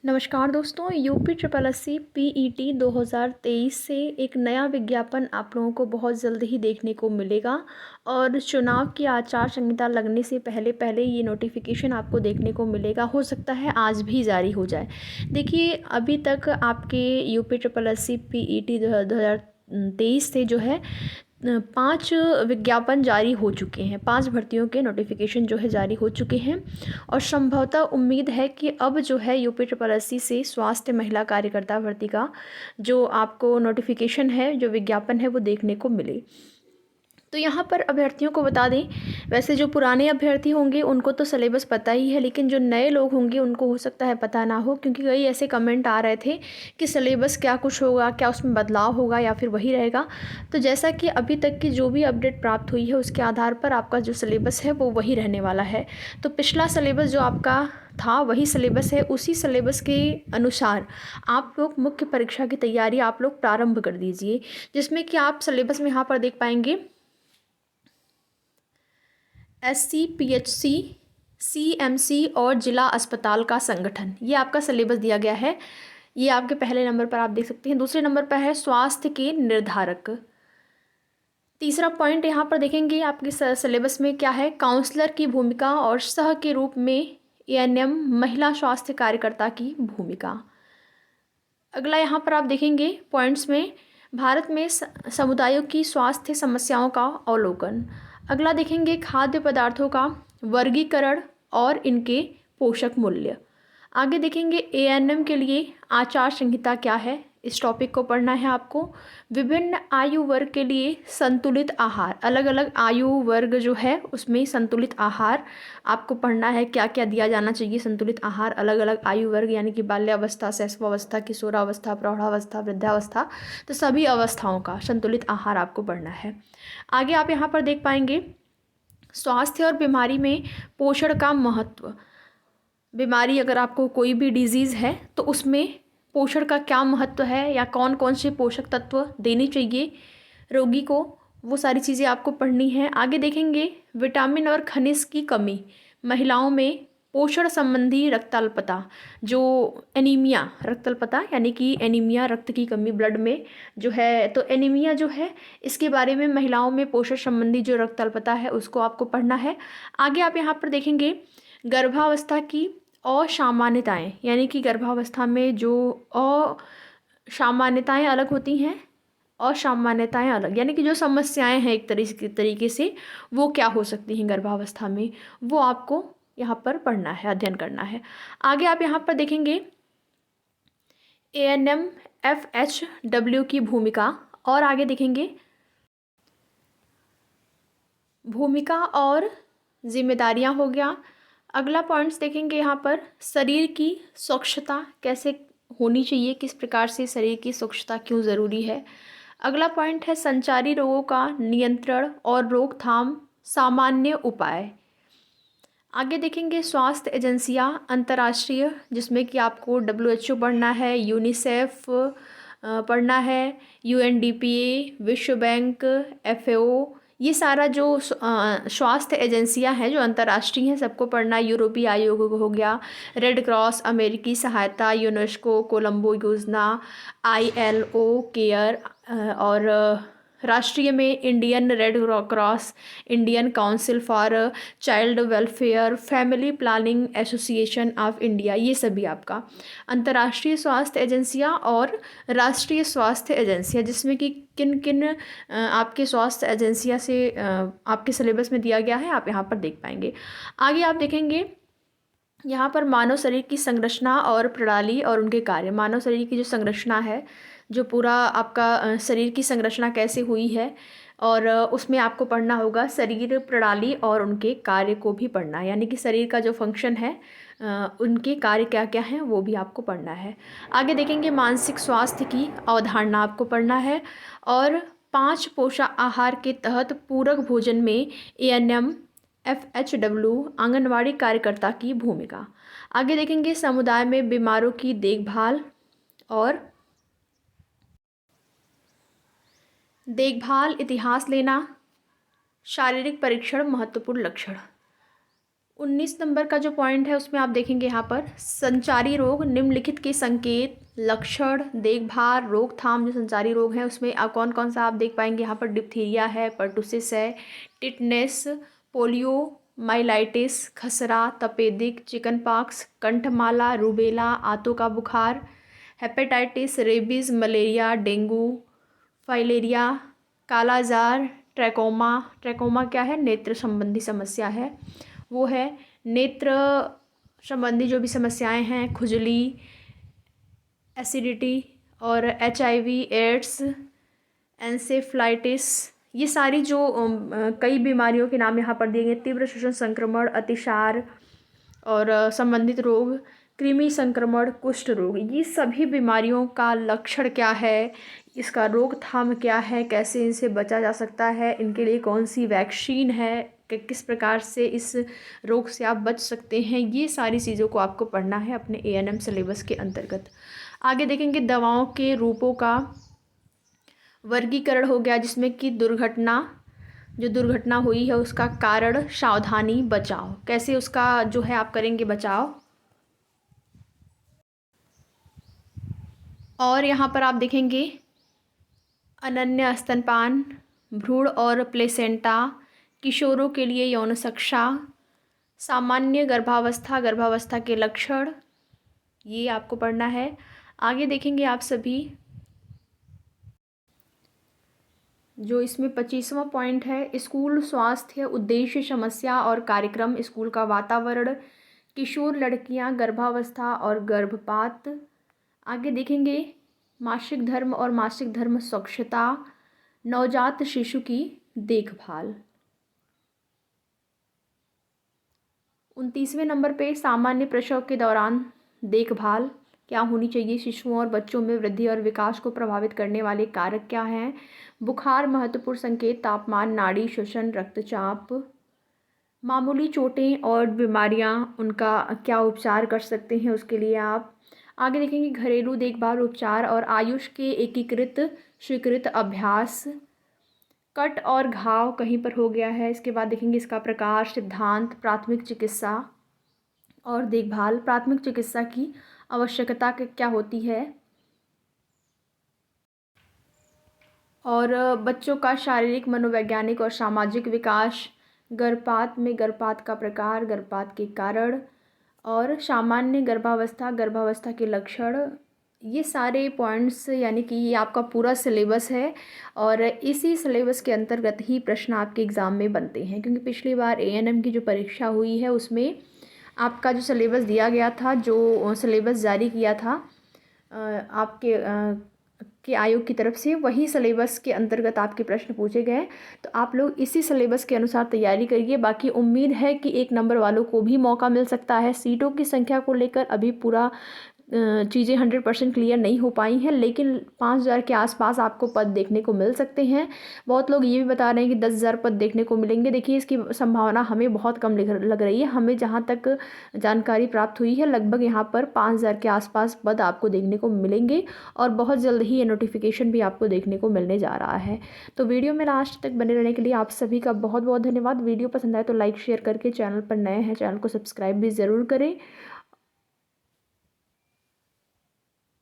नमस्कार दोस्तों, UP triple S C PET 2023 से एक नया विज्ञापन आप लोगों को बहुत जल्द ही देखने को मिलेगा। और चुनाव की आचार संहिता लगने से पहले पहले ये नोटिफिकेशन आपको देखने को मिलेगा। हो सकता है आज भी जारी हो जाए। देखिए, अभी तक आपके UP triple S C PET 2023 से जो है 5 विज्ञापन जारी हो चुके हैं। 5 भर्तियों के नोटिफिकेशन जो है जारी हो चुके हैं। और संभवतः उम्मीद है कि अब जो है यूपी ट्रिपल एस सी से स्वास्थ्य महिला कार्यकर्ता भर्ती का जो आपको नोटिफिकेशन है, जो विज्ञापन है, वो देखने को मिले। तो यहाँ पर अभ्यर्थियों को बता दें, वैसे जो पुराने अभ्यर्थी होंगे उनको तो सिलेबस पता ही है, लेकिन जो नए लोग होंगे उनको हो सकता है पता ना हो, क्योंकि कई ऐसे कमेंट आ रहे थे कि सिलेबस क्या कुछ होगा, क्या उसमें बदलाव होगा या फिर वही रहेगा। तो जैसा कि अभी तक की जो भी अपडेट प्राप्त हुई है उसके आधार पर आपका जो सिलेबस है वो वही रहने वाला है। तो पिछला सिलेबस जो आपका था वही सिलेबस है। उसी सिलेबस के अनुसार आप लोग मुख्य परीक्षा की तैयारी आप लोग प्रारंभ कर दीजिए, जिसमें कि आप सिलेबस में यहाँ पर देख पाएंगे SC PHC CMC और जिला अस्पताल का संगठन, ये आपका सिलेबस दिया गया है। ये आपके पहले नंबर पर आप देख सकते हैं। दूसरे नंबर पर है स्वास्थ्य के निर्धारक। तीसरा पॉइंट यहाँ पर देखेंगे आपके सिलेबस में क्या है, काउंसलर की भूमिका और सह के रूप में ANM महिला स्वास्थ्य कार्यकर्ता की भूमिका। अगला यहाँ पर आप देखेंगे पॉइंट्स में भारत में समुदायों की स्वास्थ्य समस्याओं का अवलोकन। अगला देखेंगे खाद्य पदार्थों का वर्गीकरण और इनके पोषक मूल्य। आगे देखेंगे ANM के लिए आचार संहिता क्या है, इस टॉपिक को पढ़ना है आपको। विभिन्न आयु वर्ग के लिए संतुलित आहार, अलग अलग आयु वर्ग जो है उसमें संतुलित आहार आपको पढ़ना है, क्या क्या दिया जाना चाहिए संतुलित आहार अलग अलग आयु वर्ग, यानी कि बाल्यावस्था, शैशवावस्था, किशोरावस्था, प्रौढ़ावस्था, वृद्धावस्था, तो सभी अवस्थाओं का संतुलित आहार आपको पढ़ना है। आगे आप यहाँ पर देख पाएंगे स्वास्थ्य और बीमारी में पोषण का महत्व। बीमारी अगर आपको कोई भी डिजीज़ है तो उसमें पोषण का क्या महत्व है, या कौन कौन से पोषक तत्व देने चाहिए रोगी को, वो सारी चीज़ें आपको पढ़नी है। आगे देखेंगे विटामिन और खनिज की कमी, महिलाओं में पोषण संबंधी रक्ताल्पता, जो एनीमिया, रक्ताल्पता यानी कि एनीमिया, रक्त की कमी ब्लड में जो है, तो एनीमिया जो है इसके बारे में महिलाओं में पोषण संबंधी जो रक्ताल्पता है उसको आपको पढ़ना है। आगे आप यहाँ पर देखेंगे गर्भावस्था की असामान्यताएं, यानी कि गर्भावस्था में जो असामान्यताएं अलग होती हैं, असामान्यताएं अलग, यानी कि जो समस्याएं हैं एक तरीके से वो क्या हो सकती हैं गर्भावस्था में, वो आपको यहाँ पर पढ़ना है, अध्ययन करना है। आगे आप यहाँ पर देखेंगे ANM FHW की भूमिका, और आगे देखेंगे भूमिका और जिम्मेदारियां हो गया। अगला पॉइंट्स देखेंगे यहाँ पर शरीर की स्वच्छता कैसे होनी चाहिए, किस प्रकार से शरीर की स्वच्छता क्यों ज़रूरी है। अगला पॉइंट है संचारी रोगों का नियंत्रण और रोकथाम सामान्य उपाय। आगे देखेंगे स्वास्थ्य एजेंसियां अंतर्राष्ट्रीय, जिसमें कि आपको WHO पढ़ना है, यूनिसेफ पढ़ना है, UNDPA, विश्व बैंक, FAO, ये सारा जो स्वास्थ्य एजेंसियां हैं जो अंतर्राष्ट्रीय हैं सबको पढ़ना है। यूरोपीय आयोग हो गया, रेड क्रॉस, अमेरिकी सहायता, यूनेस्को, कोलंबो योजना, ILO केयर, और राष्ट्रीय में Indian red cross, Indian council for child welfare, family planning association of India, ये सभी आपका अंतर्राष्ट्रीय स्वास्थ्य एजेंसियां और राष्ट्रीय स्वास्थ्य एजेंसियां, जिसमें कि किन किन आपके स्वास्थ्य एजेंसियां से आपके सिलेबस में दिया गया है, आप यहाँ पर देख पाएंगे। आगे आप देखेंगे यहाँ पर मानव शरीर की संरचना और प्रणाली और उनके कार्य। मानव शरीर की जो संरचना है, जो पूरा आपका शरीर की संरचना कैसे हुई है, और उसमें आपको पढ़ना होगा शरीर प्रणाली और उनके कार्य को भी पढ़ना है, यानी कि शरीर का जो फंक्शन है उनके कार्य क्या क्या हैं वो भी आपको पढ़ना है। आगे देखेंगे मानसिक स्वास्थ्य की अवधारणा आपको पढ़ना है, और 5 पोषक आहार के तहत पूरक भोजन में ANM FHW आंगनवाड़ी कार्यकर्ता की भूमिका। आगे देखेंगे समुदाय में बीमारों की देखभाल इतिहास लेना, शारीरिक परीक्षण महत्वपूर्ण लक्षण। 19 नंबर का जो पॉइंट है उसमें आप देखेंगे यहाँ पर संचारी रोग निम्नलिखित के संकेत, लक्षण, देखभाल, रोकथाम। जो संचारी रोग हैं उसमें कौन कौन सा आप देख पाएंगे यहाँ पर डिप्थीरिया है, पर्टुसिस है, टिटनेस, पोलियो माइलाइटिस, खसरा, तपेदिक, चिकनपॉक्स, कंठमाला, रूबेला, आंतों का बुखार, hepatitis, rabies, malaria, dengue, filaria, कालाजार, ट्रैकोमा। ट्रैकोमा क्या है? नेत्र संबंधी समस्या है, वो है नेत्र संबंधी जो भी समस्याएं हैं, खुजली, एसिडिटी और HIV, एड्स, एंसेफ्लाइटिस, ये सारी जो कई बीमारियों के नाम यहाँ पर दिए गए। तीव्र श्वसन संक्रमण, अतिसार और संबंधित रोग, कृमि संक्रमण, कुष्ठ रोग, ये सभी बीमारियों का लक्षण क्या है, इसका रोकथाम क्या है, कैसे इनसे बचा जा सकता है, इनके लिए कौन सी वैक्सीन है, कि किस प्रकार से इस रोग से आप बच सकते हैं, ये सारी चीज़ों को आपको पढ़ना है अपने ANM सिलेबस के अंतर्गत। आगे देखेंगे दवाओं के रूपों का वर्गीकरण हो गया, जिसमें कि दुर्घटना, जो दुर्घटना हुई है उसका कारण, सावधानी, बचाव, कैसे उसका जो है आप करेंगे बचाव। और यहाँ पर आप देखेंगे अनन्य स्तनपान, भ्रूण और प्लेसेंटा, किशोरों के लिए यौन शिक्षा, सामान्य गर्भावस्था, गर्भावस्था के लक्षण, ये आपको पढ़ना है। आगे देखेंगे आप सभी जो इसमें 25वां पॉइंट है, स्कूल स्वास्थ्य उद्देश्य, समस्या और कार्यक्रम, स्कूल का वातावरण, किशोर लड़कियां, गर्भावस्था और गर्भपात। आगे देखेंगे मासिक धर्म और मासिक धर्म स्वच्छता, नवजात शिशु की देखभाल। 29वें नंबर पे सामान्य प्रसव के दौरान देखभाल क्या होनी चाहिए, शिशुओं और बच्चों में वृद्धि और विकास को प्रभावित करने वाले कारक क्या हैं, बुखार महत्वपूर्ण संकेत, तापमान, नाड़ी, श्वसन, रक्तचाप, मामूली चोटें और बीमारियां, उनका क्या उपचार कर सकते हैं उसके लिए आप। आगे देखेंगे घरेलू देखभाल, उपचार और आयुष के एकीकृत स्वीकृत अभ्यास, कट और घाव कहीं पर हो गया है। इसके बाद देखेंगे इसका प्रकार, सिद्धांत, प्राथमिक चिकित्सा और देखभाल, प्राथमिक चिकित्सा की आवश्यकता क्या होती है, और बच्चों का शारीरिक, मनोवैज्ञानिक और सामाजिक विकास, गर्भपात में गर्भपात का प्रकार, गर्भपात के कारण, और सामान्य गर्भावस्था, गर्भावस्था के लक्षण। ये सारे पॉइंट्स यानी कि ये आपका पूरा सिलेबस है और इसी सिलेबस के अंतर्गत ही प्रश्न आपके एग्ज़ाम में बनते हैं, क्योंकि पिछली बार ANM की जो परीक्षा हुई है उसमें आपका जो सिलेबस दिया गया था, जो सिलेबस जारी किया था आपके के आयोग की तरफ से, वही सिलेबस के अंतर्गत आपके प्रश्न पूछे गए। तो आप लोग इसी सिलेबस के अनुसार तैयारी करिए। बाकी उम्मीद है कि 1 नंबर वालों को भी मौका मिल सकता है। सीटों की संख्या को लेकर अभी पूरा चीज़ें 100% क्लियर नहीं हो पाई हैं, लेकिन 5000 के आसपास आपको पद देखने को मिल सकते हैं। बहुत लोग ये भी बता रहे हैं कि 10,000 पद देखने को मिलेंगे। देखिए इसकी संभावना हमें बहुत कम लग रही है। हमें जहाँ तक जानकारी प्राप्त हुई है लगभग यहाँ पर 5000 के आसपास पद आपको देखने को मिलेंगे और बहुत जल्द ही ये नोटिफिकेशन भी आपको देखने को मिलने जा रहा है। तो वीडियो में लास्ट तक बने रहने के लिए आप सभी का बहुत बहुत धन्यवाद। वीडियो पसंद आए तो लाइक शेयर करके, चैनल पर नए हैं चैनल को सब्सक्राइब भी ज़रूर करें